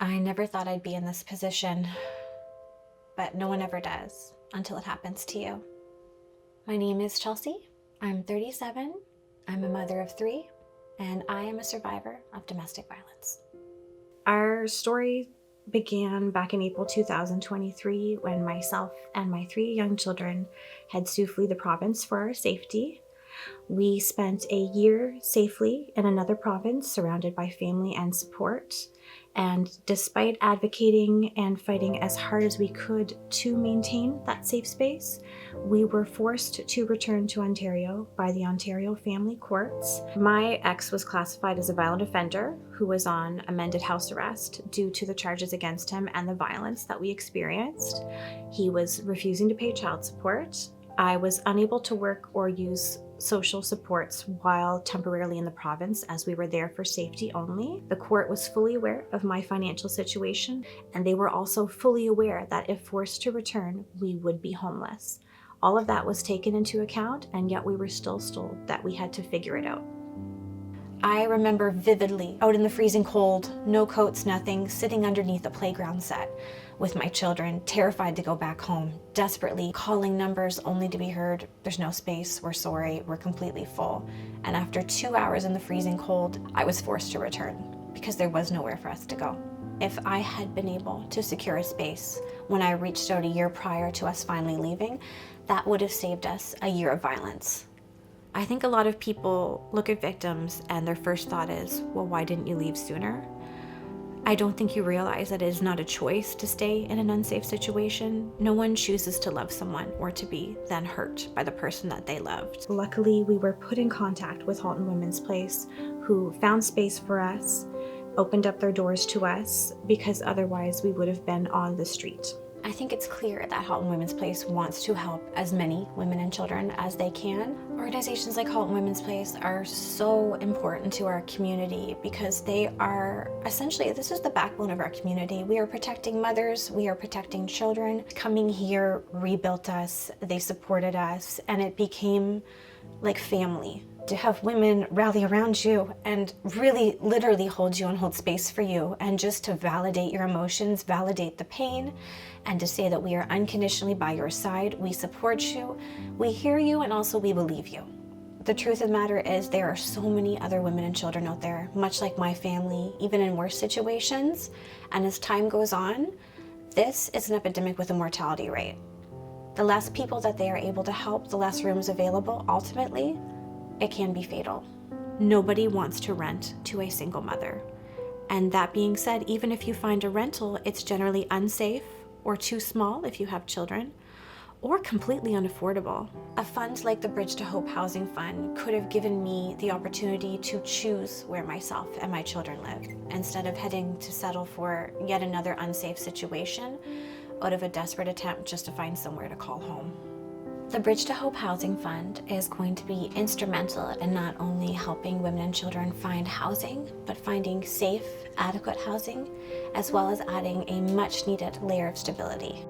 I never thought I'd be in this position, but no one ever does until it happens to you. My name is Chelsea. I'm 37. I'm a mother of 3, and I am a survivor of domestic violence. Our story began back in April 2023 when myself and my 3 young children had to flee the province for our safety. We spent a year safely in another province surrounded by family and support. And despite advocating and fighting as hard as we could to maintain that safe space, we were forced to return to Ontario by the Ontario Family Courts. My ex was classified as a violent offender who was on amended house arrest due to the charges against him and the violence that we experienced. He was refusing to pay child support. I was unable to work or use social supports while temporarily in the province as we were there for safety only. The court was fully aware of my financial situation, and they were also fully aware that if forced to return, we would be homeless. All of that was taken into account, and yet we were still told that we had to figure it out. I remember vividly out in the freezing cold, no coats, nothing, sitting underneath a playground set with my children, terrified to go back home, desperately calling numbers only to be heard, "There's no space, we're sorry, we're completely full." And after 2 hours in the freezing cold, I was forced to return because there was nowhere for us to go. If I had been able to secure a space when I reached out a year prior to us finally leaving, that would have saved us a year of violence. I think a lot of people look at victims and their first thought is, well, why didn't you leave sooner? I don't think you realize that it is not a choice to stay in an unsafe situation. No one chooses to love someone or to be then hurt by the person that they loved. Luckily, we were put in contact with Halton Women's Place, who found space for us, opened up their doors to us, because otherwise we would have been on the street. I think it's clear that Halton Women's Place wants to help as many women and children as they can. Organizations like Halton Women's Place are so important to our community because they are essentially, this is the backbone of our community. We are protecting mothers, we are protecting children. Coming here rebuilt us, they supported us, and it became like family. To have women rally around you and really literally hold you and hold space for you, and just to validate your emotions, validate the pain, and to say that we are unconditionally by your side, we support you, we hear you, and also we believe you. The truth of the matter is there are so many other women and children out there, much like my family, even in worse situations, and as time goes on, this is an epidemic with a mortality rate. The less people that they are able to help, the less rooms available, ultimately, it can be fatal. Nobody wants to rent to a single mother. And that being said, even if you find a rental, it's generally unsafe or too small if you have children, or completely unaffordable. A fund like the Bridge to Hope Housing Fund could have given me the opportunity to choose where myself and my children live, instead of heading to settle for yet another unsafe situation out of a desperate attempt just to find somewhere to call home. The Bridge to Hope Housing Fund is going to be instrumental in not only helping women and children find housing, but finding safe, adequate housing, as well as adding a much needed layer of stability.